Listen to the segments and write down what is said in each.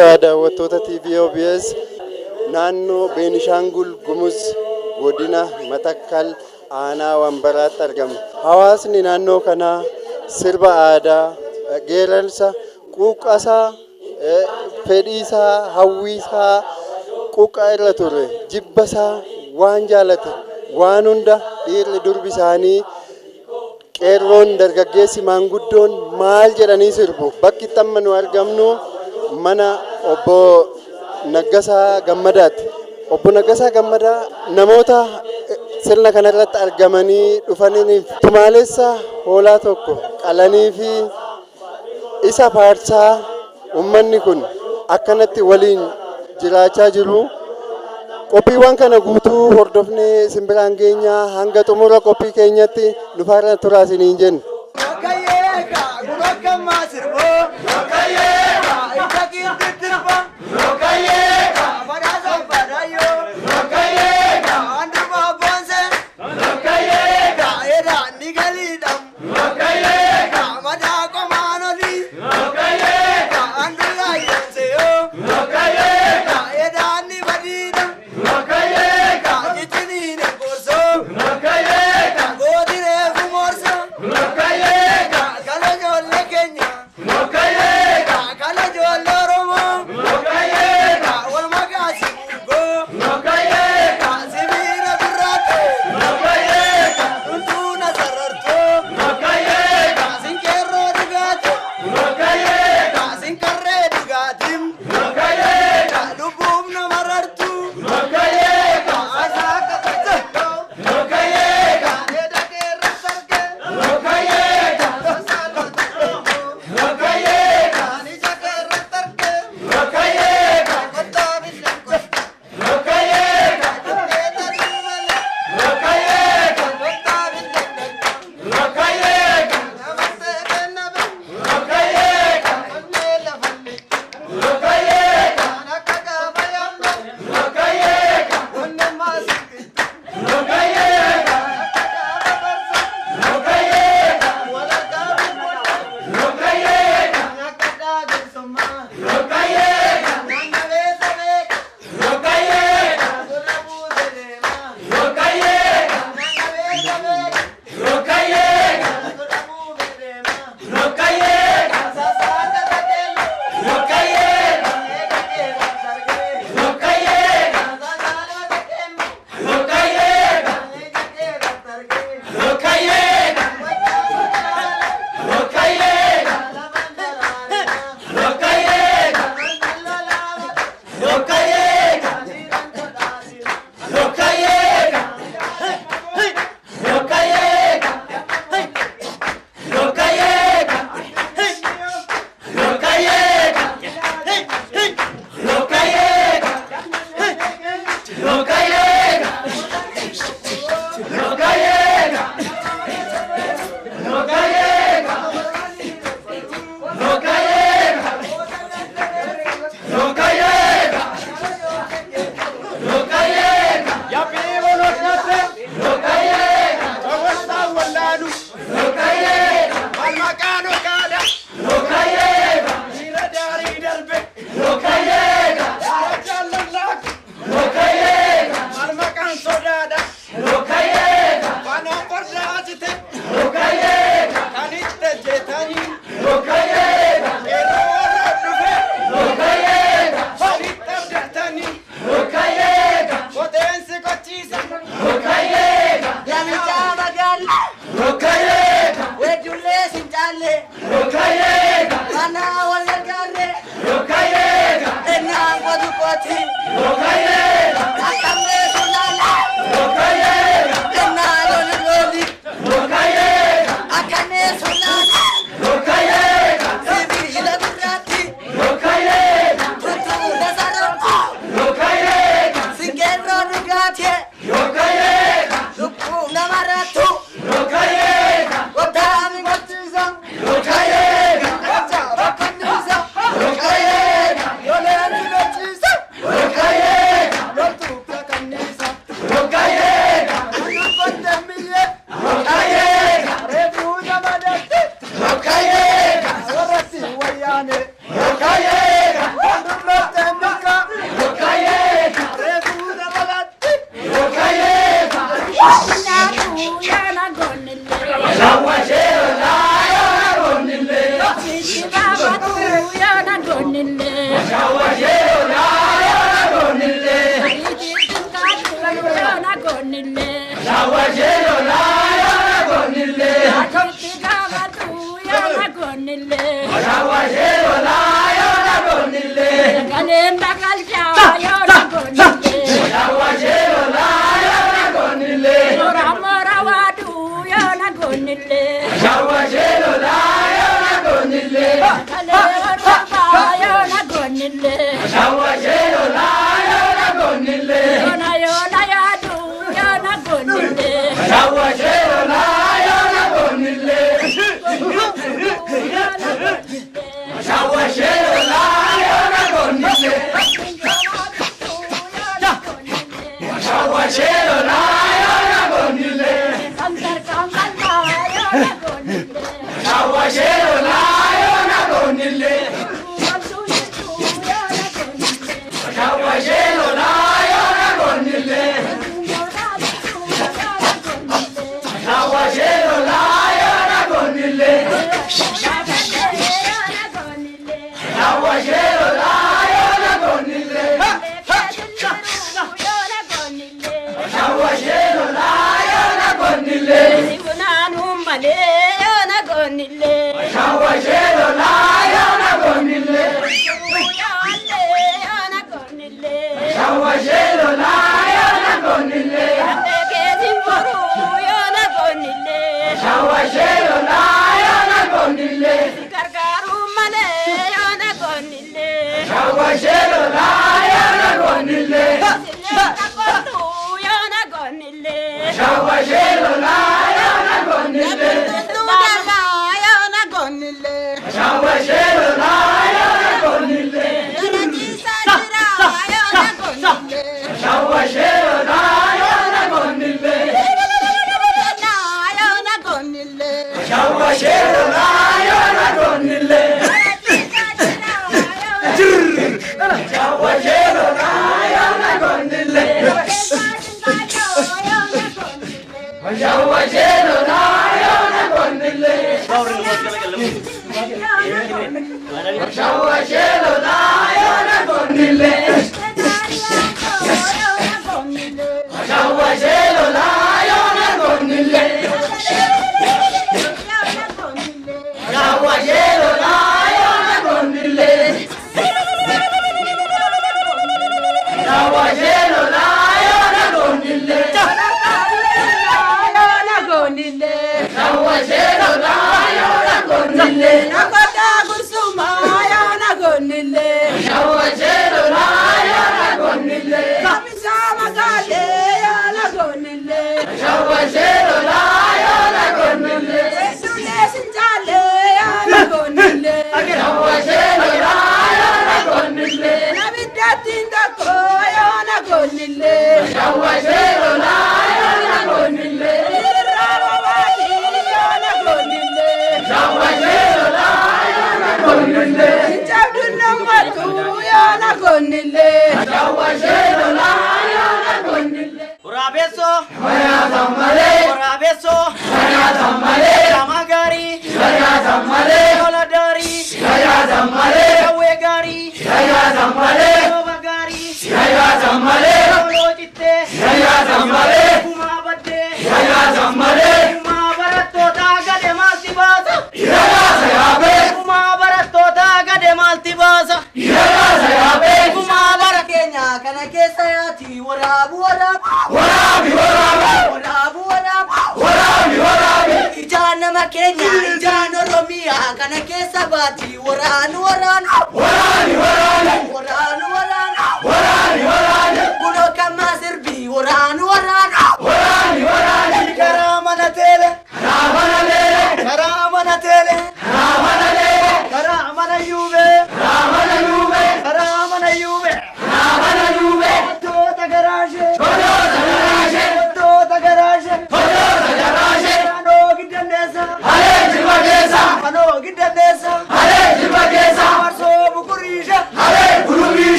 kabajamtoota daawwattoota TV OBS naannoo Beenishaangul Gumuz godina Matakkal aanaa Wambaraatti argamu. Hawaasni naannoo kana sirba aadaa, geerarsa, quuqqasaa, fedhiisaa, hawwiisaa quuqqaa irra ture. Jibbasaa waan jaalate waan hunda dhiirri durbi isaanii qeerroon dargaggeessi maanguddoon maal jedhanii sirbu. Bakki tamma nu argamnu mana obbo Naggasaa Gammadaati. Obbo Naggasaa Gammadaa namoota sirna kanarratti argamanii dhufaniif tumaalessa hoolaa tokko qalanii fi isa faarsaa ummanni kun akkanatti waliin jiraachaa jiru. Qophiiwwan kana guutuu hordofnee simbiraan keenya hanga xumura qophii keenyatti nu faana turaa isiniin jenna.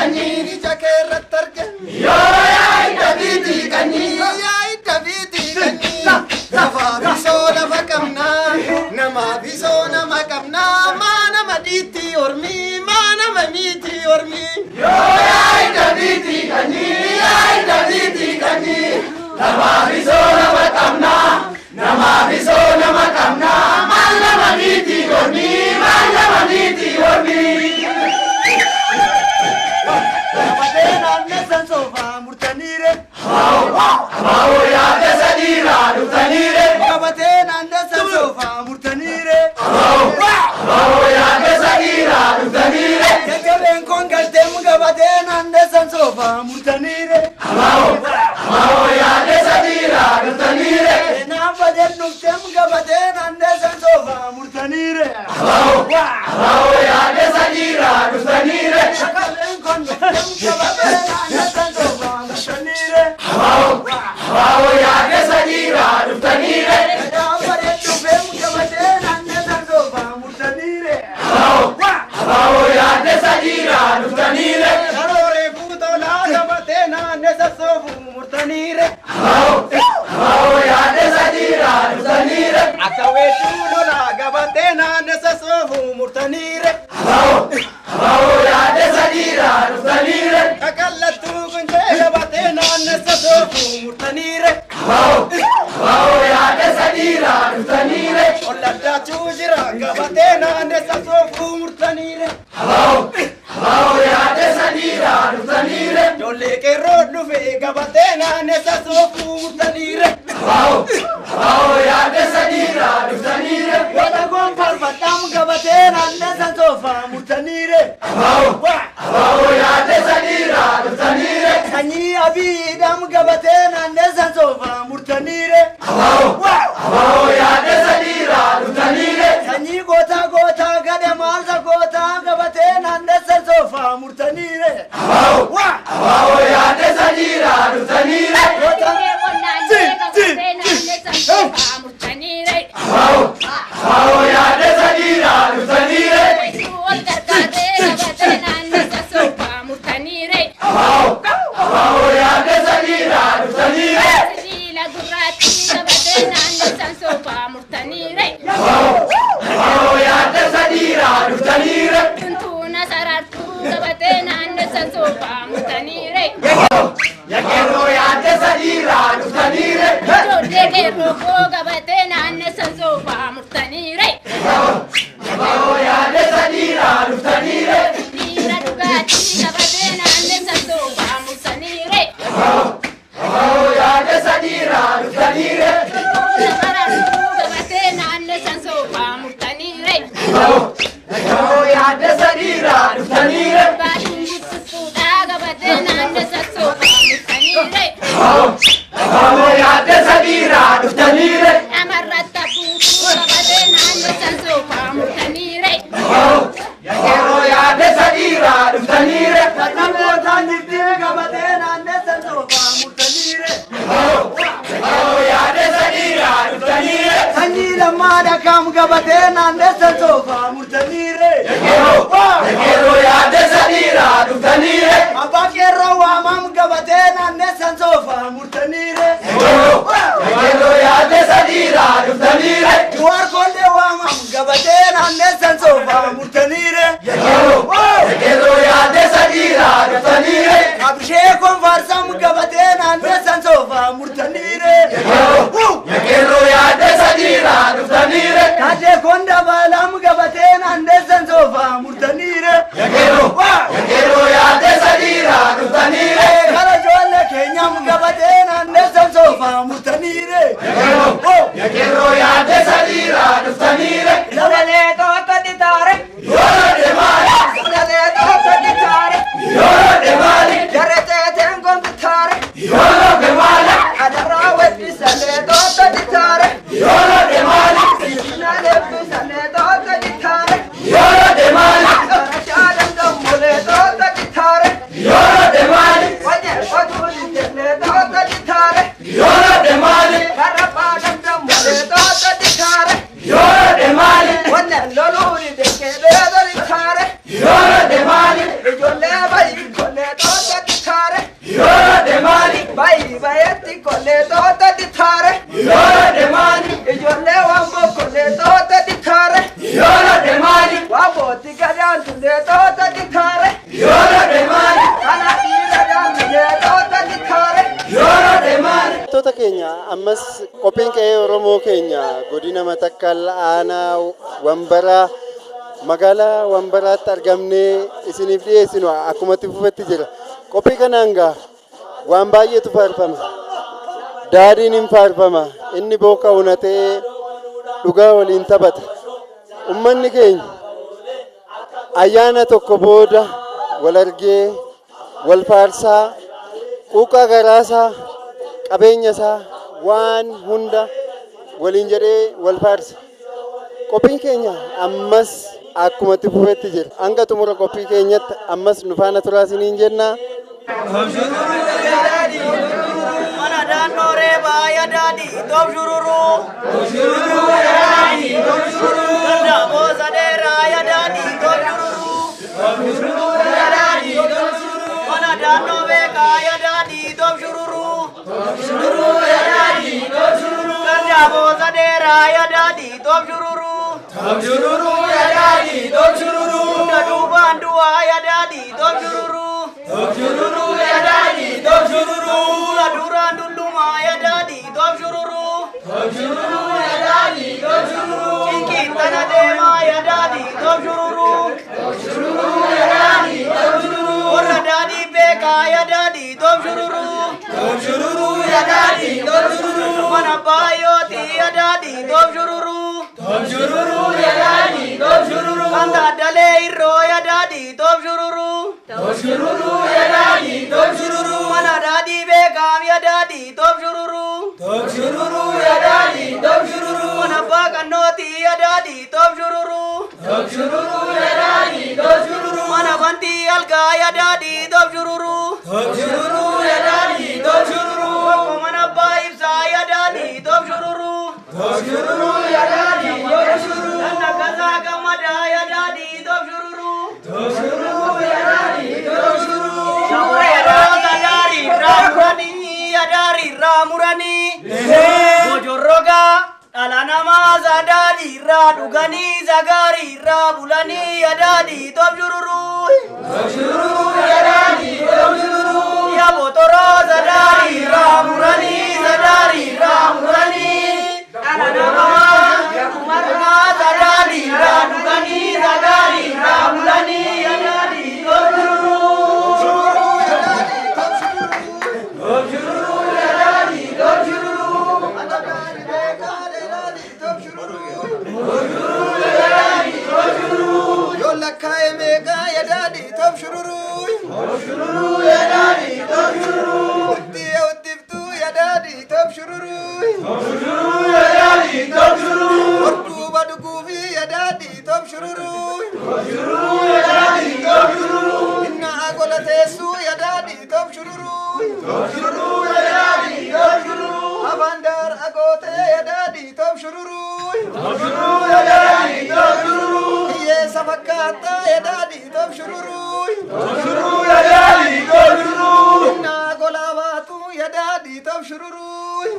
kani jakera tarke yo ya davidi kani ya davidi kani nafa bisona makamna nama bisona makamna mana maditi ormi mana mamiti ormi yo ya davidi kani ya davidi kani nama bisona makamna mana mamiti ormi mana mamiti ormi Hao ya desadira dutanire kabatena ndesa sofa murtanire hao ya desadira dutanire kekelen kongaltem kabatena ndesa sofa murtanire hao ya desadira dutanire na baden nuktem kabatena ndesa sofa murtanire hao ya desadira dutanire kekelen kongaltem kabatena ndesa sofa murtanire hao ya desadira dutanire kapare tupem kabatena ndesa sofa murtanire hao ya desadira dutanire karore putola kabatena ndesa sofa murtanire hao ya desadira dutanire akawe tulola kabatena ndesa sofa murtanire hao ya desadira dutanire akallatu kunje kabatena ndesa sofa murtanire hao ya desadira dutanire olada chujira kabatena ndesa sofa murtanire hao ya desadira dutanire dole ke rodu fe kabatena ndesa sofa murtanire hao ya desadira dutanire wala gon parvatam kabatena ndesa sofa murtanire hao ya desadira dutanire kani abidam kabatena ndesa sofa murtanire hao ya desadira dutanire kani gota gota gade malza gota kabatena ndesa sofa murtanire hao ya desadira dutanire hao ya desadira dutanire hao ya desadira dutanire hao ya desadira dutanire ya kero ya desadira dutanire hao ya desadira dutanire hao ya desadira dutanire hao ya desadira dutanire hao ya desadira dutanire ya kero ya desadira dutanire katamo tanite kabatena ndesa sofa murtanire hao ya desadira dutanire sanjila mada kam kabatena ndesa sofa murtanire ya kero ya desadira dutanire abakero wa mam kabatena ndesa sofa murtanire ya kero ya desadira dutanire yuar konde wa mam kabatena ndesa sofa murtanire ya kero ya desadira dutanire absheko farsam kabatena ndesa sofa murtanire ya kero ya desadira dutanire kaje konda balam kabatena ndesa sofa murtanire ya kero ya desadira dutanire kala jolle kenyam kabatena ndesa Bai bayatti kolle toota ditare yola demani ijolle wambo kolle toota ditare yola demani waboti gadan tunde toota ditare yola demani kana gadan tunde toota ditare yola demani. Toota keenya ammas qophiin qe'ee Oromoo keenya godina Matakkal aanaa Wambaraa magaalaa Wambaraatti argamnee isiniif dhiyeessinu akkuma itti fufetti jira. Qophii kanaan gaa waan baay'eetu faarfama. Daadhiin hin faarfama. Inni booka unatee dhugaa waliin taphata. Uummanni keenya ayyaana tokko booda wal argee wal faarsaa quuqaa garaasaa qabeenya isaa waan hunda waliin jedhee wal faarsa. Qophiin keenya ammas akkuma itti fufetti jira. Hanga xumura qophii keenyatti ammas nu faana turaa isiniin jenna. Tom jururu ya dadi, tom jururu. Dadu bandua ya dadi, tom jururu. Tom jururu ya dadi, tom jururu. Dadu randuluma ya dadi, tom jururu. Tom jururu ya dadi, tom jururu. Cinki tanah dema ya dadi, tom jururu. Tom jururu ya dadi, tom jururu. Ora dadi beka ya dadi, tom jururu. Tom jururu ya dadi, tom jururu. Mana bayoti ya dadi, tom jururu. Tom jururu ya dadi, tom jururu. Kanda dale iro ya dadi, tom jururu. Tom jururu ya dadi, tom jururu. Mana dadi begam ya dadi, tom jururu. Tom jururu ya dadi, tom jururu. Mana bakan noti ya dadi, tom jururu. Tom jururu ya dadi, tom jururu. Mana banti alga ya dadi, tom jururu. Tom jururu ya dadi, tom jururu. Mana baib sa ya dadi, tom jururu. Tom jururu ya dadi, tom jururu. Nana kaza kamada ya dadi, tom jururu. Tom jururu ya dadi, tom jururu. Shamaya dari ramurani ya dari ramurani. Bojoroga alanama zadadi radugani zagari rabulani ya dadi, tom jururu. Tom jururu ya dadi, tom jururu. Ya botoro zadari ramurani zadari ramurani. Alanama ya kumarga zadari radugani zagari rabulani ya dadi, tom jururu. Tom jururu ya dadi, tom jururu. Kai mega ya dadi, tom jururu. Tom jururu ya dadi, tom jururu. Utia utiftu ya dadi, tom jururu. Tom jururu ya dadi, tom jururu. Orku baduku ya dadi, tom jururu. Tom jururu ya dadi, tom jururu. Inna agola tesu ya dadi, tom jururu. Tom jururu ya dadi, tom jururu. Abandar agote ya dadi, tom jururu. Tom jururu ya dadi, tom jururu. Iye safakata ya dadi, tom jururu. Tom jururu ya dadi, tom jururu. Inna agola batu ya dadi, tom jururu.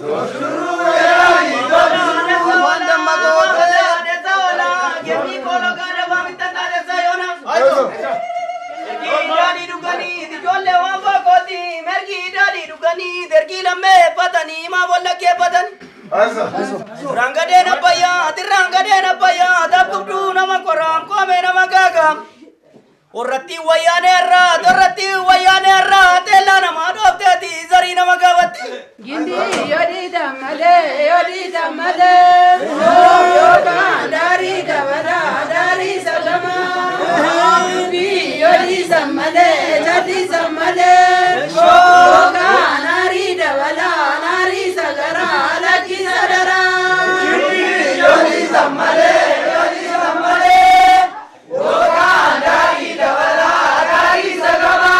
Tom jururu ya dadi, tom jururu. Abandar magote ya desaola. Gemi kolo kada pamita kada sayona. Dadi dugani dijolle wamba koti mergi dadi dugani dergi lamme patani ma bolla ke patani. Ranga dena paya tiranga dena paya dabdu nama koram kome nama gagam. Orratti wayane ra tella nama doptati zari nama gawati. Gindi yodi damade yoga dari dabada dari sagama. Gindi yodi zamade jadi zamade yoga nari dabada nari sagara lagi sadara. Gindi yodi zamade yoga dari dabada dari sagama.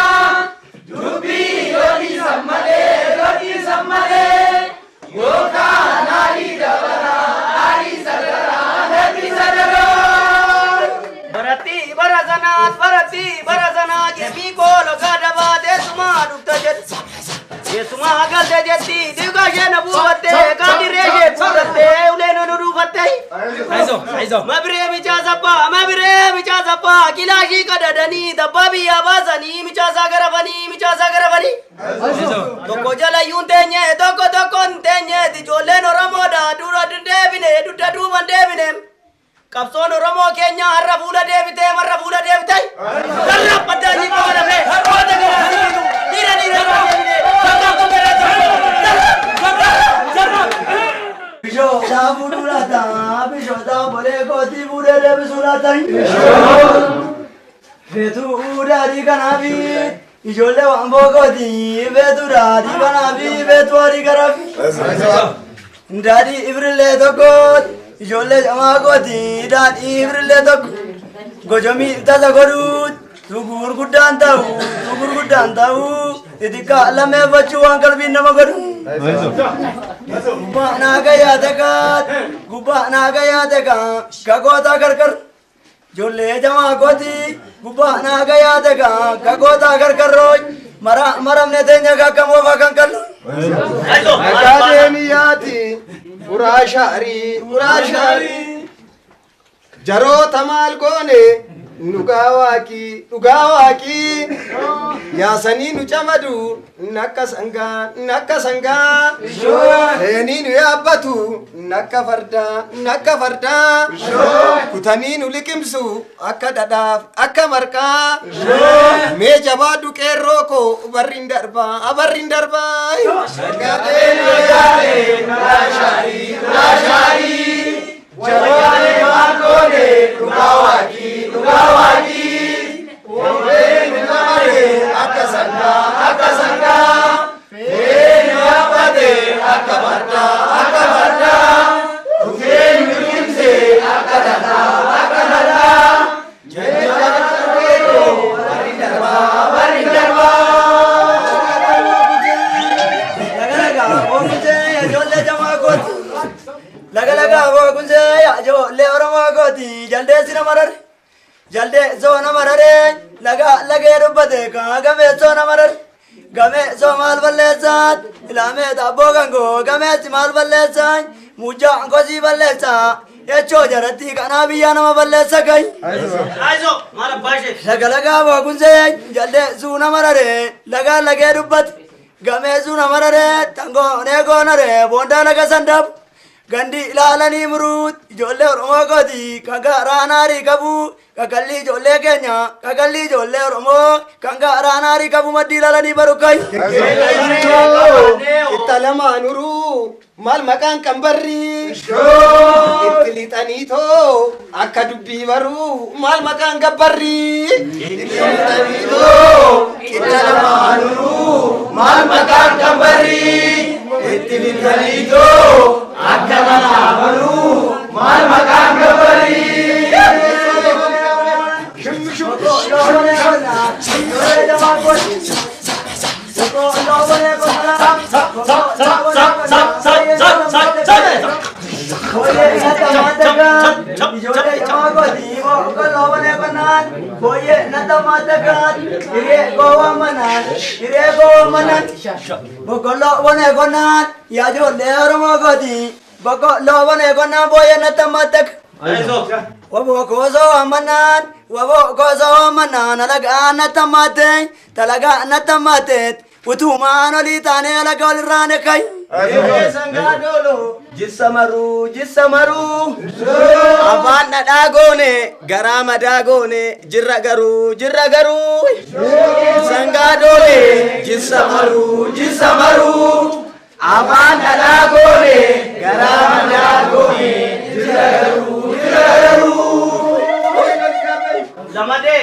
Dubi yodi zamade yoga nari dabada nari sagara lagi sadara. Barati barazana gemi ko loga daba de suma dukta jet. Yesuma agal de jetti diga jena buwatte gadi reje pudatte uleno nurufatte aizo mabre michaza pa kilashi kadadani dabbabi abazani michaza garafani tokko jala yuntenye tokko ntenye di joleno ramoda dura debine dudda duman debine kapson romo kenya harra fuula debite marra fuula debite darra padani ko rabe hoda garasi dira Bisho da budurata bisho da bole goti burere bisulata Vetu udari kanabi ijolle wambo goti vetu radi kanabi vetu ari karabi Ndadi ibrille dokot ijolle jama goti dadi ibrille dok gojomi tata gorut sugur guddan tahu tidika lame bachu angkal bin nama godu Gubba naga ya dekat kagota karkar jolle jama goti gubba naga ya dekat kagota karkar roj maram ne tenya kakamo bakankal Akademiyati urashari jaro tamal gone nugawaki yasani nuchamadu nakasanga eni nu yabatu nakafarda kutani nu likimsu akadadaf akamarka me jabadu keroko barrindarba Jawale magone nugawaki Wene namare akasanga Wene abade akamarta Wene kimse akadada Jajaro barindarba Laga wo kunse ya jo le orama goti jalde sina marare lage rubate ka game sona marar game so mal ballesat ilame da bogango game mal ballesat muja goji ballesa echo jarati kana biya nama ballesa kai aizo mara bashe laga wo kunse jalde suna marare lage rubat game suna marare tango ne gonare bonda laga sandap Gandi ilalani murut ijolle oromo godi kanga ranari kabu kakalli ijolle kenya kakalli ijolle oromo kanga ranari kabu maddi ilalani barukai italama nuru mal makan kambarri itilitani to akka dubbi baru mal makan gabbarri itilitani to italama nuru mal makan kambarri itilitani to Akana baru mal makan kembali. Ya jo lehor mogodi boko lobone kona boye natamatak wabo kozo amanan alaga natamatet utumano litane alaga olrane kai sangadolo jisamaru abana dagone garama dagone jirra garu sangadole jisamaru abana dagone garama dagone jirra garu lamade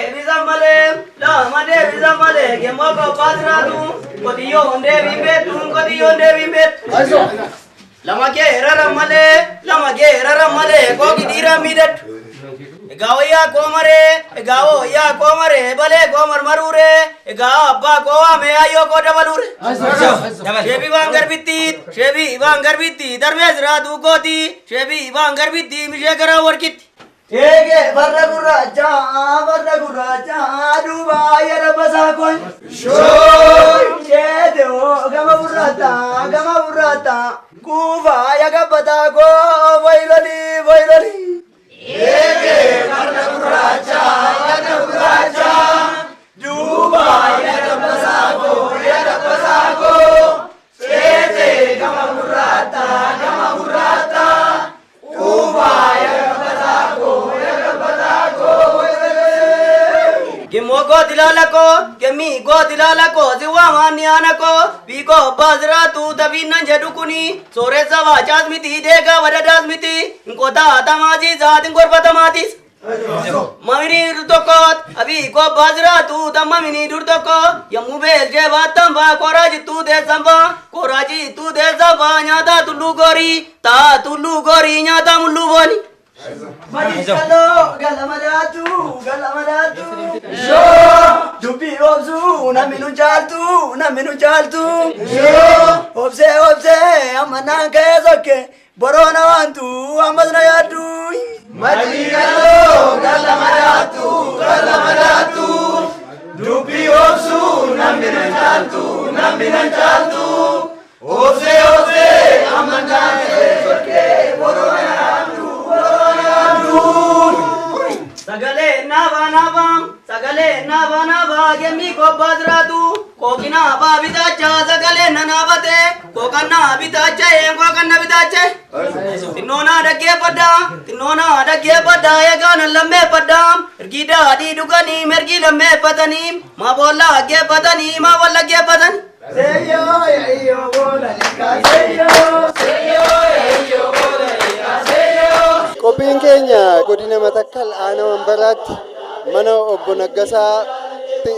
rizamale gemoko padradu kodiyo onde bimbet lamage raramale kogi dira midat gawo ya komare bale komar marure gawo abba kowa me ayo ko dabalure shebi bangar bitti darmez radu goti shebi bangar bitti mishe gara warkit Ege barra gurracha Dubai yara basakon. Shoy chede o gama burrata kuva yaga batako vairali. Ege barra gurracha Dubai yara basako chede gama burrata kuva yaga batako Gimogo dilalako, gemigo dilalako, ziwamanianako, biko bazratu tabina jedukuni, soreza wachazmiti dega wadadazmiti, nkota tamaji zatin korbatamatis. Mamini durtokot, abiko bazratu tamamini durtokot, yamubel jevatam va koraji tu de zamba nyata tulu gori nyata muluboni. Majikalo galamadatu Sho dubi obzu na minu jaltu Sho obse amana kezoke borona wantu amadna yadu Majikalo galamadatu dubi obzu na minu jaltu obse amana kezoke borona yadu Sagale nava gemi ko bazratu kokina babitacha sagale nanavate kokanna bitacha kokanna bitacha tinona dagge pada yagan lamme pada ergida adi dugani mergi lamme padani ma bolla agge padani ma bolla agge padani seyo bola lika seyo bola lika Qophiin keenya godina Matakkal aanaa Wambaraatti mana obbo Naggasaatti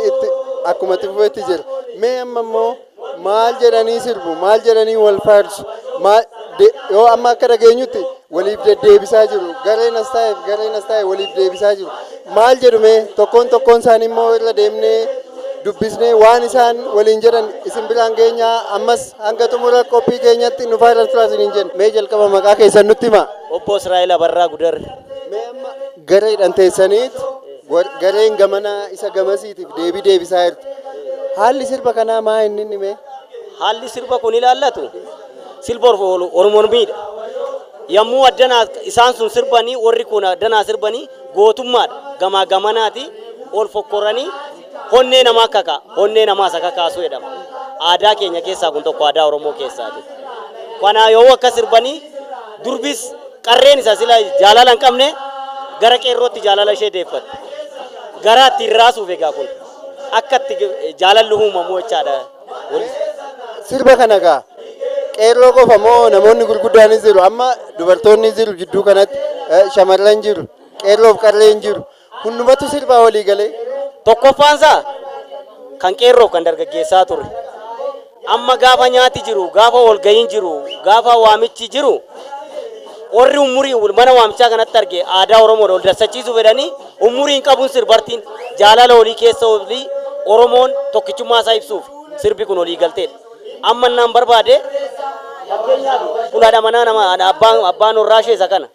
akkuma tifeetti jira. Mee amma immoo maal jedhanii sirbu? Maal jedhanii wal faarsu? Yoo amma akka dhageenyutti waliif deddeebisaa jiru. Gareen as taa'e waliif deebisaa jiru. Maal jedhu mee tokkoon isaanii immoo irra deemnee dubbisnee waan isaan waliin jedhan isin biraan geenyaa ammas hanga xumura qophii keenyatti nu faaraan turaasin jenna. Mee jalqaba maqaa keessan nutti himaa. Obbo Israa'el Abarraa Gudar. Mee amma gareedhaan teessaniit gareen gamana isa gamasiitiif deebisaa jirtu. Haalli sirba kanaa maa inni mee? Haalli sirba kun ilaallatu sirba Oromoon miidha. Yommuu addanaa isaan sun sirbanii warri kun addanaa sirbanii gootummaadha. Gamaa gamanaati ol fokkoranii honnee namaa isa kakaasuu jedhama. Aadaa keenya keessaa kun tokko aadaa Oromoo keessaati. Kana yoo akka sirbanii durbis qarreen isaa sila jaalala hin qabne gara qeerrootti jaalala ishee deeffatte. Gara itti raasuuf egaa kun akka itti jaalalli uumamu jechaadha. Sirba kana gaa qeerroo qofa moo namoonni gurguddaanis jiru? Amma dubartoonni jiru jidduu kanatti shamarran jiru qeerroof qarreen jiru hundumatu sirbaa walii galee. Tokkoffaansaa kan qeerroof kan dargaggeessaa ture. Amma gaafa nyaati jiru, gaafa walgayiin jiru, gaafa waamichi jiru, warri umurii mana waamichaa kanatti arge aadaa Oromoo ol dassachiisuu fedhanii umuriin qabuun sirbartiin jaalala olii keessa olii Oromoon tokkichummaa isaa ibsuuf sirbi kun olii galteedha. Amma naan barbaade fuulaadha manaa nama abbaan warraa ishee isa kana.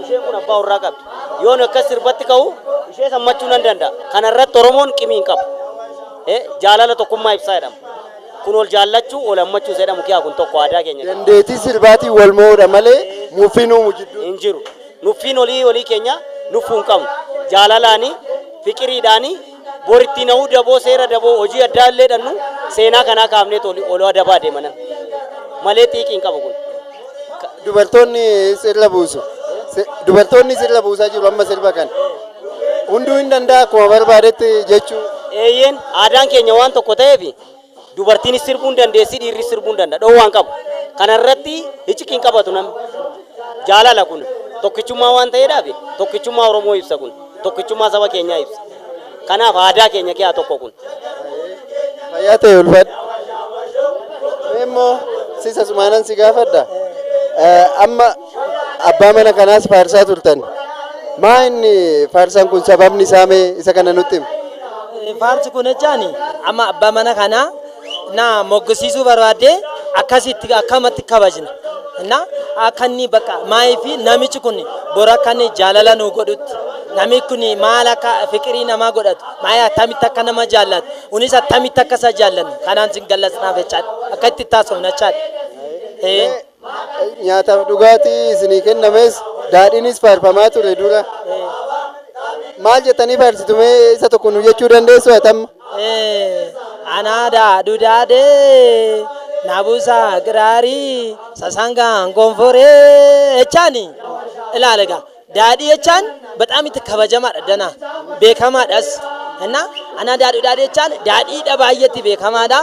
Isheen kun abbaa warraa qabdi. Yoon akkas sirbatti ka'u ishee sammachuu nan danda'a. Kana irratti Oromoon qimii hin qabu. Jaalala tokkummaa ibsaa jedhama. Kun ol jaallachuu ol hammachuu jedhamu kiyaa kun tokko aadaa keenya. Dandeettii sirbaatiin wal mo'uudha malee muffiin uumu jidduu hin jiru. Nuffiin olii keenya nuffuu hin qabnu. Jaalalaanii fiqiriidhaanii boritti na'uu daboo seera daboo hojii addaa illee dhannu seenaa kanaa kaafneet ol adabaa deemana. Malee xiiqii hin qabu kun. Dubartoonni sirra buusaa jiru amma sirba kana. Hunduu hin danda'a akkuma barbaadetti jechuun. Eeyyeen aadaan keenya waan tokko ta'eef dubartiinis sirbuun dandeessi dhiirris sirbuun danda'a dhoowwaan qabu. Kana irratti icciqiin qabatu namni. Jaalala kun tokkichummaa waan ta'eedhaaf tokkichummaa Oromoo ibsa kun tokkichummaa saba keenyaa ibsa. Kanaaf aadaa keenya keessaa tokko kun. Fayyaa ta'e ulfaadha. Immoo sisa sumaanan si gaafadha. Amma abbaa mana kanaas faarsaa turtan. Maa inni faarsaan kun sababni isaa mee isa kana nutti hima? Faarsi kun jechaani amma abbaa mana kanaa na moggisiisuu barbaadee akkasitti akkamatti kabajna. እና akkanni bakka maayii fi namichi kun bora akkanni jaalala nu godhutti nami kun maal akka fiqirii namaa godhatu maayii attamitti akka nama jaallatu unis attamitti akka isa jaallannu kanaan sin gallasnaaf jechaadha akka itti taasifna jechaadha. Nyaataaf dhugaatii isinii kennames daadhiinis faarfamaa ture dura. Maal jettanii faarsitumee isa tokko nu jechuu dandeessu atamma? Anaada dudaade nabusa giraari sasanga gonfore echani ilalega daadi echan በጣም የተከበጀማዳ ደና ቤከማዳስ እና anaada dudaade echan daadi dabaayeti beekamaadha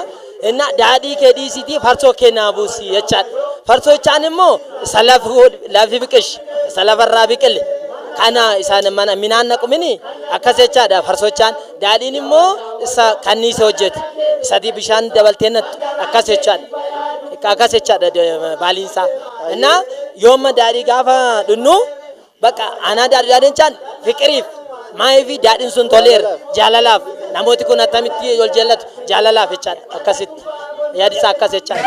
እና ዳዲ ከዲሲቲ ፈርሶ ከናቡሲ echan ፈርሶ echanimmo salafi biqish salafarra biqil kana isaan mana minaannaqumini akkas jechaadha farsochaan daadhiin immoo isa kanniisa hojjete isati bishaan dabalteenat akkas jechaadha baaliinsa እና yooma daadhii gaafa dhunnu bakka ana daadhiin chaan fiqiriif maayifi daadhiin sun toleer jaalalaaf namooti kun attamitti wal jaallatu jaalalaaf jechaadha akkasitti yaadisa akkas jechaadha.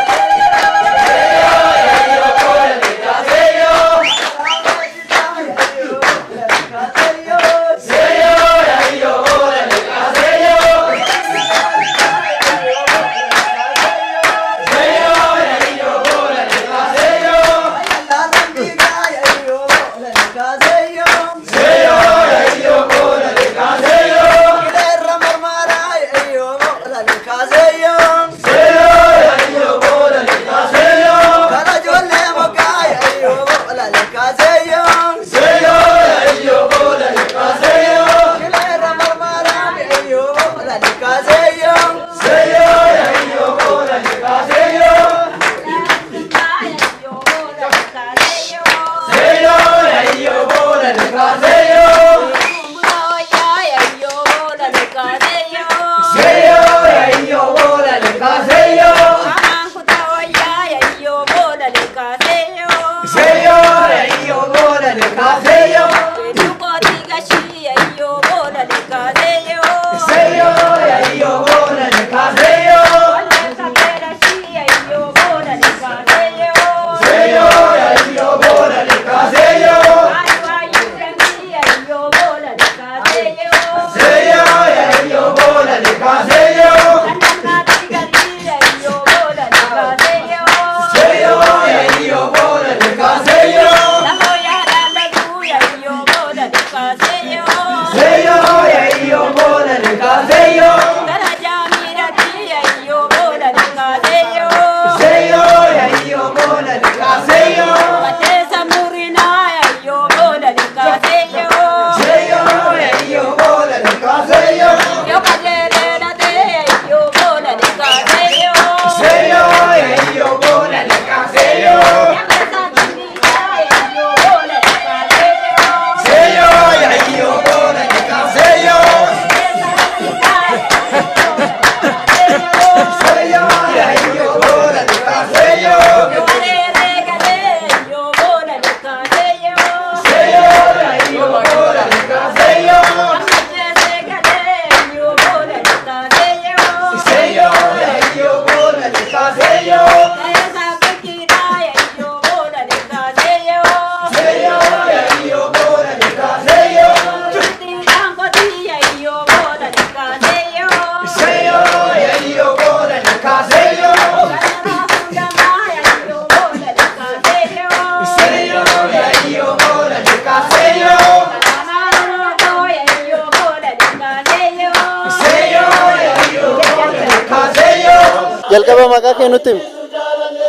Jalqaba maqaa kennutti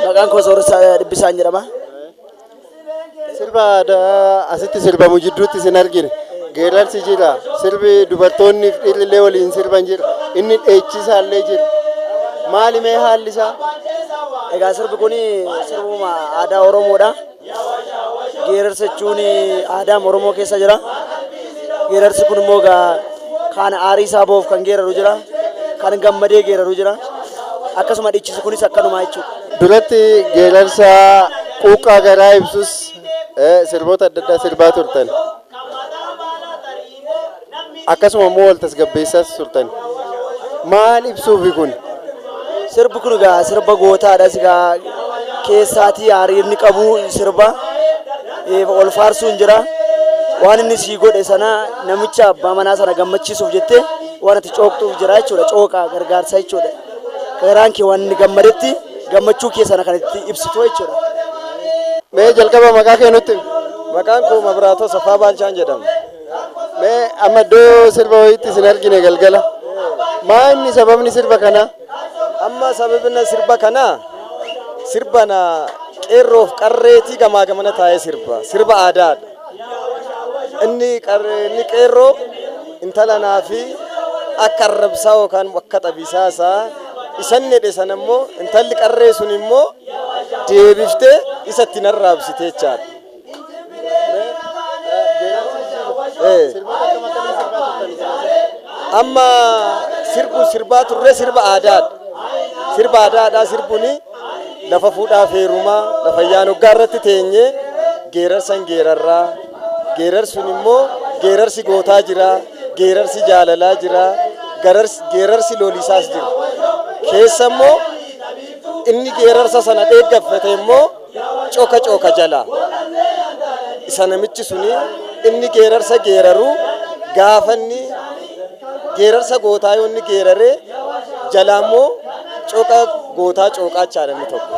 maqaan koo Sooressa Dhibbisaan jedhama. Sirba aadaa asitti sirbamu jidduutti sin argine. Geerarsi jira, sirbi dubartoonni fi dhiirrillee waliin sirban jira. Inni dheechisaallee jira. Maali mee haalli isaa? Egaa sirbi kun sirbuma aadaa Oromoodha. Geerarsa jechuun aadaa Oromoo keessa jira. Geerarsi kun immoo kan aarii isaa boof kan geeraru jira. Kan gammadee geeraru jira. Akkasuma dhiichisi kunis akkanuma jechuudha. Duratti geerarsa quuqqaa garaa ibsus sirboota adda addaa sirbaa turtan. Akkasuma immoo wal tasgabbeessaas turtan. Maal ibsuufi kun? Sirbi kun sirba gootaadha. keessaatii hariirni qabu sirba ol faarsuun jira. Waan inni sii godhe sana namicha abbaa manaa sana gammachiisuuf jettee waan ati cooqtuuf jira jechuudha. Cooqaa gargaarsa jechuudha. Garaan kee waan inni gammadetti gammachuu kee sana kan itti ibsitu jechuudha. Mee jalqaba maqaa kee nutti. Maqaan koo Mabiraatoo Safaa Baalchaan jedhama. Mee amma iddoo sirba wayiitti isin argine galgala. Maa inni sababni sirba kanaa? Amma sababni sirba kanaa sirbana qeerroof qarreetii gamaa gamana taa'ee sirba aadaadha. Inni qeerroo intala naafi akka arrabsaa yookaan akka xabisaa isaa isan jedhe sana immoo intalli qarree sun immoo deebiftee isa ittiin arraabsite jechaadha. Amma sirbaa turre sirba aadaadha. Sirba aadaadha sirbuni lafa fuudhaa feerumaa lafa yaanoggaa irratti teenyee geerarsan geerarraa geerarsun immoo geerarsi gootaa jira geerarsi jaalalaa jira geerarsi lolisaas jira keessa immoo inni geerarsa sana deeggaffate immoo coka jala isa namichi suni inni geerarsa geeraru gaafanni geerarsa gootaa yoo inni geerare jala immoo coka gootaa cooqaachaa dhanni tokko.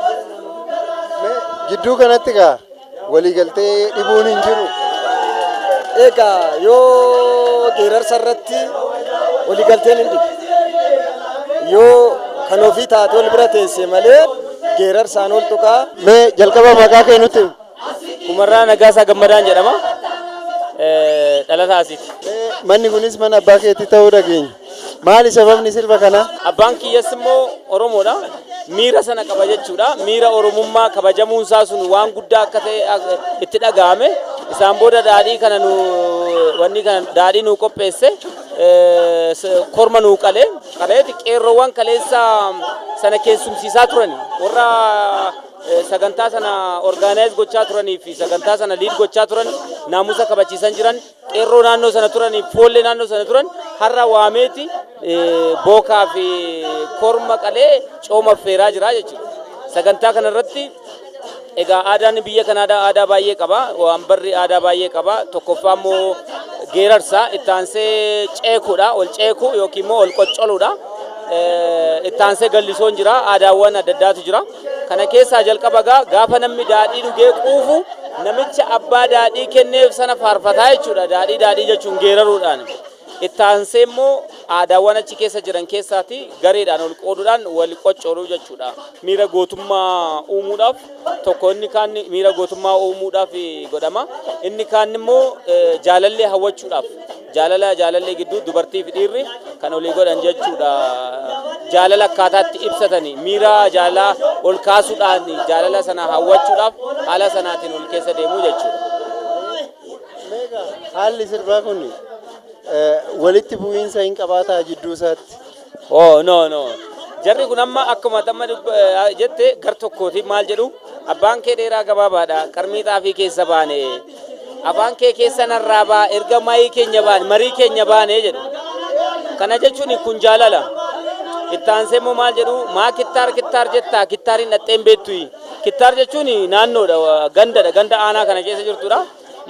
Gidduu kanatti gaa waliigaltee dhibuun hin jiru. Egaa yoo geerarsa irratti waliigalteen hin dhibu. Yoo kan ofii taate wal bira teesse malee geerarsaan ol tuqaa. Mee jalqaba maqaa kee nutti. Kumarraa Nagaasaa Gammadaan jedhama. Dhalataa asiiti. Manni kunis mana abbaa keetii ta'uu dhageenya. Maali sababni sirba kanaa? Abbaan kiyyas immoo Oromoodha. Miira sana qaba jechuudha. Miira Oromummaa kabajamuun isaa sun waan guddaa akka ta'e itti dhaga'ame. Isaan booda daadhii kana daadhii nuu qopheesse. Korma nuu qaleeti qeerroowwan kaleessa sana keessumsiisaa turani. Warra sagantaa sana orgaanaayiz gochaa turanii fi sagantaa sana liid gochaa turan naamusa kabachiisan jiran qeerroo naannoo sana turanii foollee naannoo sana turan har'a waameeti bookaa fi korma qalee cooma feeraa jira jechuudha. Sagantaa kanarratti egaa aadaan biyya kanaa aadaa baay'ee qaba. Wambarri aadaa baay'ee qaba. Tokkoffaa immoo geerarsa itti aansee ceekuudha. Ol ceekuu yookiin immoo ol qoccoluudha. Itti aansee gallisoon jira. Aadaawwan adda addaatu jira. Kana keessaa jalqaba gaafa namni daadhii dhugee quufu namicha abbaa daadhii kenneef sana faarfataa jechuudha. Daadhii jechuun geeraruudhaan. Itti aansee immoo aadaawwan achi keessa jiran keessaati gareedhaan ol qooduudhaan wal qoccoruu jechuudha. Miira gootummaa uumuudhaaf tokko inni kaan miira gootummaa uumuudhaaf godhama. Inni kaan immoo jaalallee hawwachuudhaaf jaalallee gidduu dubartii fi dhiirri kan olii godhan jechuudha. Jaalala akkaataatti ibsatanii miira jaalalaa ol kaasuudhaan jaalala sana hawwachuudhaaf haala sanaatiin ol keessa deemuu jechuudha. Haalli sirbaa kun walitti bu'iinsa hin qabaataa jidduu isaatti. Oh no. Jarri kun amma akkuma tamma jette gar tokkooti maal jedhu abbaan kee dheeraa gabaabaadha qarmiixaa fi keessa baane afaan kee keessa narraa baa erga marii keenya baane jedhu. Kana jechuun kun jaalala. Itti aansee immoo maal jedhu maa kittaar jettaa kittaariin dhaxxeen beektu. Kittaar jechuun naannoodha ganda aanaa kana keessa jirtudha.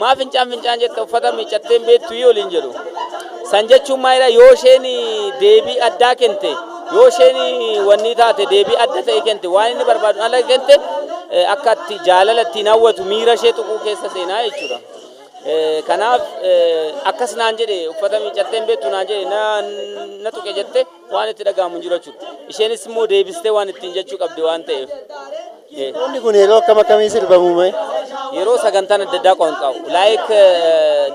Maa fincaan jetta uffata miiccatteen beektu waliin jedhu. San jechuun maalidha yoo isheen deebii addaa kente yoo isheen wanni taate deebii adda ta'e kente waan inni barbaadu ala kente akka itti jaalala ittiin hawwatu miira ishee tuquu keessa seenaa jechuudha. Kanaaf akkas naan jedhe uffata miiccatteen beektu naan jedhe na tuqe jette waan itti dhaga'amu jiru jechuudha. Isheenis immoo deebistee waan ittiin jechuu qabdi waan ta'eef. Inni kun yeroo akkamii sirbamu mee? Yeroo sagantaan adda addaa qabu laayik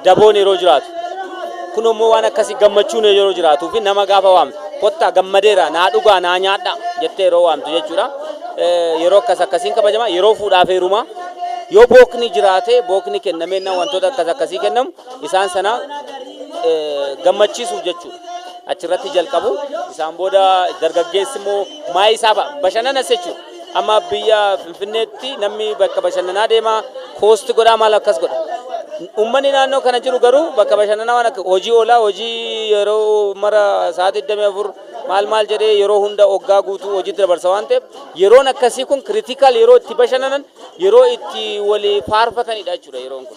daboon yeroo jiraatu kun immoo waan akkasii gammachuun yeroo jiraatuu fi nama gaafa waamtu kottaa gammadeera naa dhugaa naa nyaadha jettee yeroo waamtu jechuudha. Yeroo akkasiin kabajama yeroo fuudhaaf heerumaa yoo bookni jiraate bookni kennamee wantoota akkasii kennamu isaan sana gammachiisuuf jechuudha. Achirratti jalqabu isaan booda dargaggeessi immoo maayii isaa bashannanas jechuudha. Amma biyya Finfinneetti namni bakka bashannanaa deema koosti godhaa maal akkas godha. Uummanni naannoo kana jiru garuu bakka bashannanaa waan akka hojii oolaa hojii yeroo mara sa'aatii 24 maal jedhee yeroo hunda oggaa guutuu hojiitti dabarsa waan ta'eef yeroon akkasii kun critical yeroo itti bashannanan yeroo itti walii faarfatanidha jechuudha yeroon kun.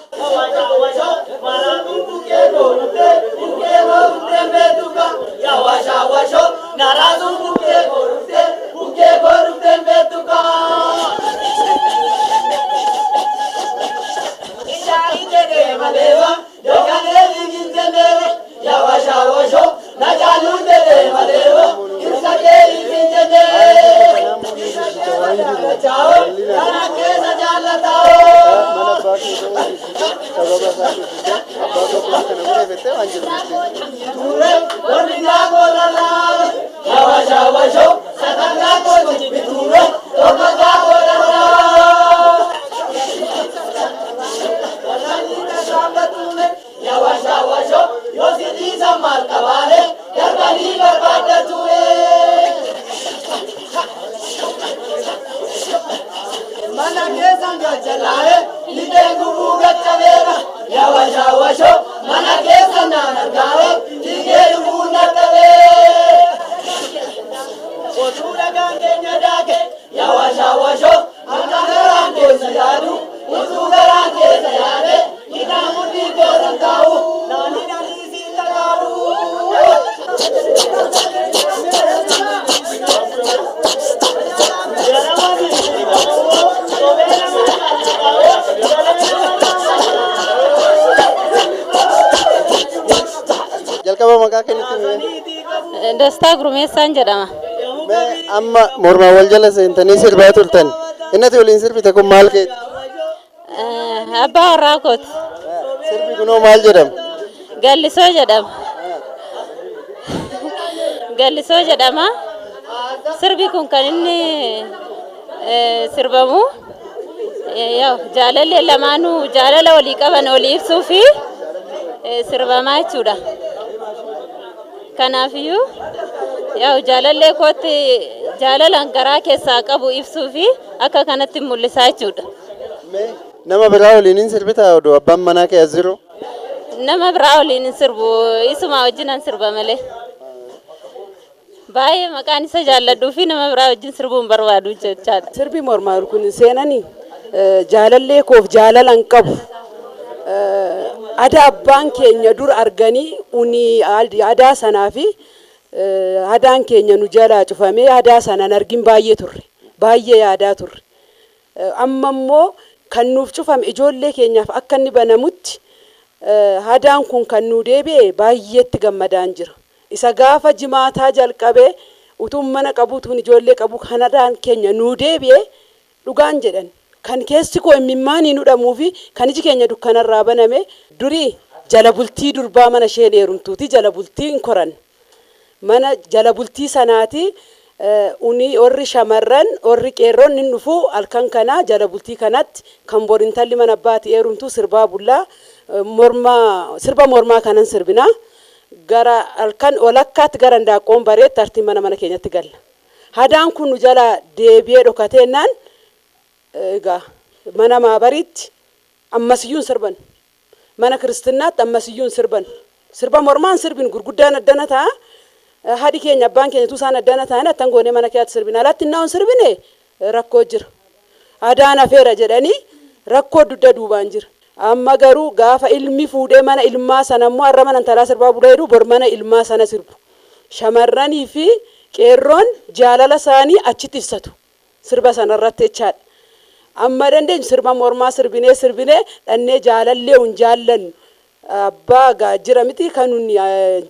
Jalqaba maqaa keenyatti Dastaa Gurmeessaan jedhama. amma mormaa wal jala seentanii sirbaa turtan. Innati waliin sirbite kun maal keeti? Abbaa warraa kooti. Sirbi kunoo maal jedhama? Gallisoo jedhama. Gallisoo jedhama. Sirbi kun kan inni sirbamu jaalallee lamaanuu jaalala walii qaban walii ibsuu fi sirbamaa jechuudha. Kanaafiyyuu jaalallee kootti jaalalaan garaa keessaa qabu ibsuu fi akka kanatti mul'isaa jechuudha. Nama biraa waliin hin sirbitaa oduu abbaan manaa kee as jiru? Nama biraa waliin hin sirbu isuma wajjinan sirba malee. Baay'ee maqaan isa jaalladhuu fi nama biraa wajjin sirbuun barbaadu jechaadha. Sirbi mormaa kun seenanii jaalallee koof jaalalan qabu. Ada abbaan keenya dur arganii uni adaa sanaa fi adaan keenya nu jalaa cufamee adaa sanaan argin baay'ee turre. Baay'ee yaadaa turre. Amma immoo kan nuuf cufame ijoollee keenyaaf akka inni banamutti adaan kun kan nu deebi'e baay'eetti gammadaan jira. Isa gaafa jimaataa jalqabee utuun mana qabu utuun ijoollee qabu kan adaan keenya nu deebi'e dhugaan jedhan. Kan keessi koo imimmaanii nu dhamuu fi kan iji keenya dukkanarraa baname durii jala bultii durbaa mana ishee heerumtuuti jala bultii hin koran. Mana jala bultii sanaati uni orri shamarran orri qeerroon hin dhufu halkan kana jala bultii kanatti kan borintalli mana abbaati heerumtuu sirbaa bullaa sirba mormaa kanan sirbina. Gara halkan walakkaatti gara ndaaqoon bareetti tartiin mana keenyatti galla. Hadaan kun nu jala deebi'ee dhokateennaan egaa mana maabariitti ammasiyyuun sirban. Mana kiristaanaatti ammasiyyuun sirban. Sirba mormaan sirbin gurguddaan addana ta'a. Haadhi keenya abbaan keenya tusaan addana ta'an attan goonee mana keetti sirbina. Alatti naawun sirbine rakkoo jira. Adaan afeera jedhanii rakkoo dudda duubaan jira. Amma garuu gaafa ilmi fuudhee mana ilmaa sana immoo har'a mana intalaa sirbaa bulee jiru bor mana ilmaa sana sirbu. Shamarranii fi qeerroon jaalala isaanii achitti ibsatu. Sirba sanarratti jechaadha. Amma dandeenyu sirba mormaa sirbinee dhannee jaalallee hin jaallannu. Abbaa gaajjira miti kan nuyi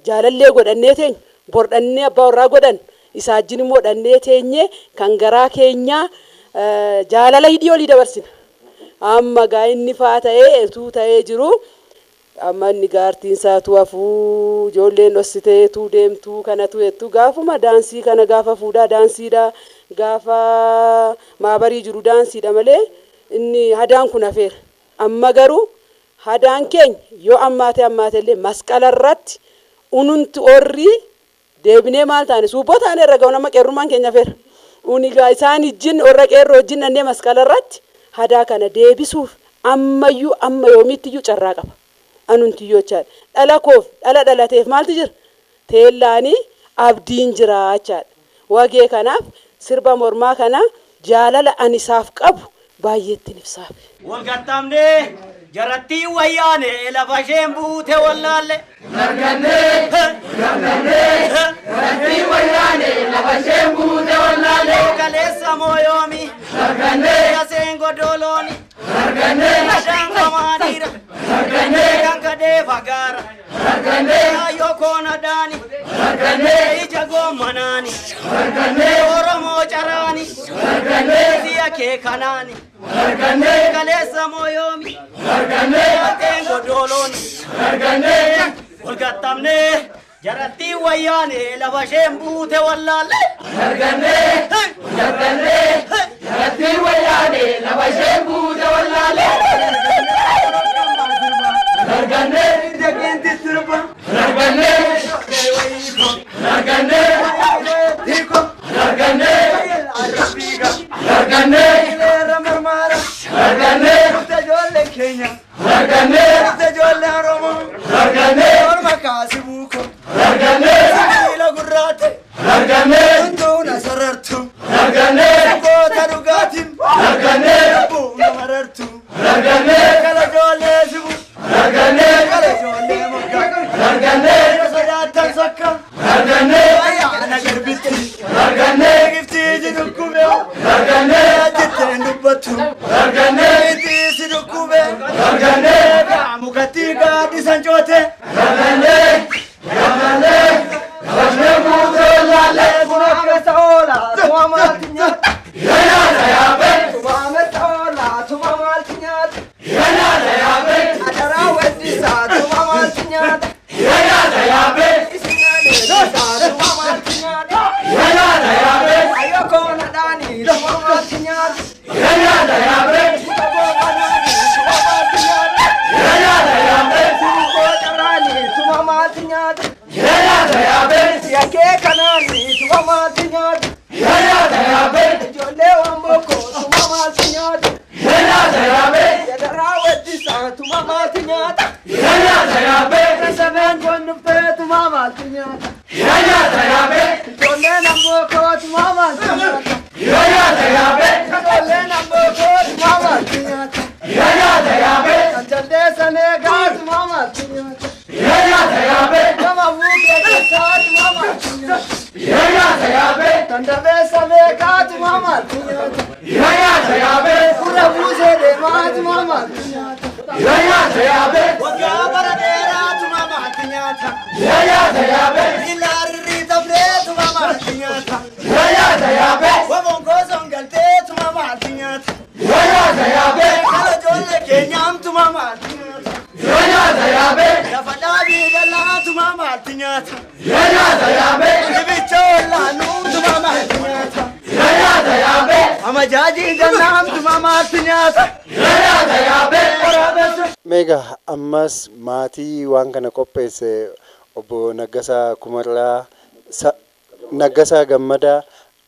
jaalallee godhannee teenyu bor dhannee abbaa warraa godhan isaa wajjin immoo dhannee teenye kan garaa keenyaa jaalala hidhii olii dabarsina. Amma gaa inni faa ta'ee etuu ta'ee jiru amma inni gaartiin isaatu hafuu ijoolleen dhossitee tuu deemtuu kanatu jettu gaafuma daansii kana gaafa fuudhaa daansiidha gaafa maabarii jiru daansiidha malee inni hadaan kun hafeera. Amma garuu hadaan keenya yoo ammaate illee masqala irratti ununti orri deebinee maal taane suubboo taane irra ga'u nama qeerrummaan keenya hafeera. Unigaa isaan ijjin orra qeerroo ijjin dhannee masqala irratti hadaa kana deebisuuf ammayyuu amma yoomiittiyyu carraa qaba. Anuntiyyoo chaadha. Dhala koof dhala dhalateef maaltu jira? Teellaanii abdiin jira jechaadha. Wagee kanaaf sirba mormaa kana jaalala ani isaaf qabu baay'eetti ibsaaf. Walgattamne jaratti wayyaane lafa isheen buute wallaalle. Jaratti wayyaane lafa isheen buute wallaalle. Kaleessa mooyoomi yaseen godolooni. Nashaan kamaaniira kan kadee fagaara. Ayyoo koona daani ija goomanaani Oromoo caraani siya kee kanaani kaleessa mooyoomi yaseen godolooni. Walgattamne jaratti wayyaane lafa isheen buute wallaalle. Jaratti wayyaane lafa isheen buute wallaalle. Meegaa ammas maatii waan kana qopheesse obbo Naggasaa Kumarraa Naggasaa Gammadaa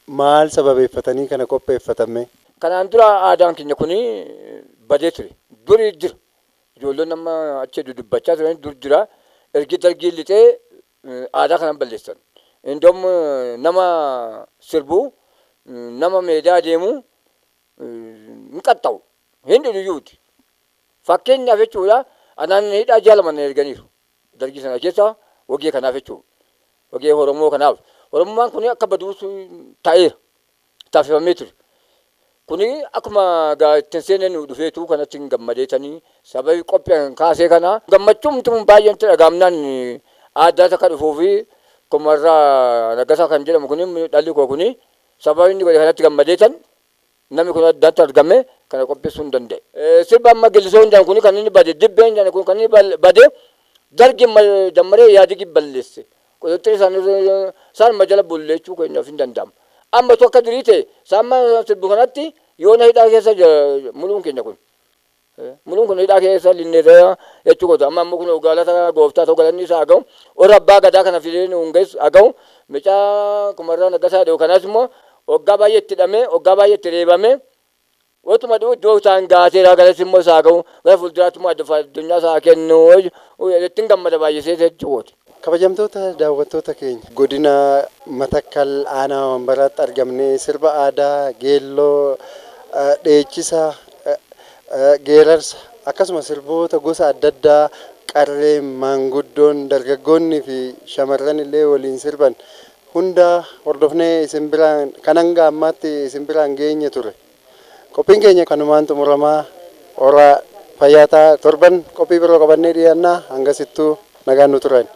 maal sababeeffatanii kana qopheeffatame? Kanaan dura aadaan keenya kuni badee ture. Durii jira. Ijoolleen nama achi dudubbachaa turan dur jira. Ergi dargii lixee aadaa kana balleessan. Indoom nama sirbuu nama meedaa deemu hin qaxxaa'u. Hin dhiyuuti. Fakkeenyaaf jechuudha anaan hidhaa jaalaman erganiiru. Dargii sana keessa wagee kanaaf jechuudha. Wagee Oromoo kanaaf. Oromummaan kun akka baduus ta'eera. Taasifamee ture. Kuni akkuma ittiin seenee nu dhufeetu kanatti gammadeetanii sababii qophiin kaasee kana gammachuun tun baay'een dhagaamnaan aadaa takka dhufuu fi Kumarraa Naggasaa kan jedhamu kuni dhalli koo kuni sababii inni godhe kanatti gammadeetan namni kun addaatti argame kana qopheessuu hin danda'e. Sirba amma Geellisoo hin jedhamu kuni kan inni bade dibbeen jedhamu kun kan inni bade dargi dammaree yaadigi balleesse. Qotottee isaan majala bulleechuu keenyaaf hin danda'amu. Amma tokko durii ta'e saamma sirbu kanatti yoo na hidhaa keessa muluun keenya kun. Muluun kun hidhaa keessa linneerra jechuu qotu. Amma ammoo kun ogaalata gooftaa ta'uu galanni isaa haga'u. Warra abbaa gadaa kana fidee nu hungeessu haga'u. Mucaa Kumarraa Naggasaa dhiyoo kanas immoo waggaa baay'ee itti hidhamee waggaa baay'ee itti reebamee watuma dhiyoo iddoo isaan gaateera galas immoo isaa haga'u. Gara fuulduraatti immoo addunyaa isaa kennu ittiin gammada baay'isee jechuu qotu. Kabajamtoota daawwattoota keenya godina Matakkal aanaa Wambaraatti argamnee sirba aadaa geelloo dheechisa geerarsa akkasumas sirboota gosa adda addaa qarree maanguddoon dargaggoonni fi shamarran illee waliin sirban hunda hordofnee isin biraan kan hanga ammaatti isin biraan geenye ture. Qophiin keenya kanumaan xumuramaa ora fayyaataa torban qophii biroo qabannee dhiyaannaa hangasittuu nagaan nu turan.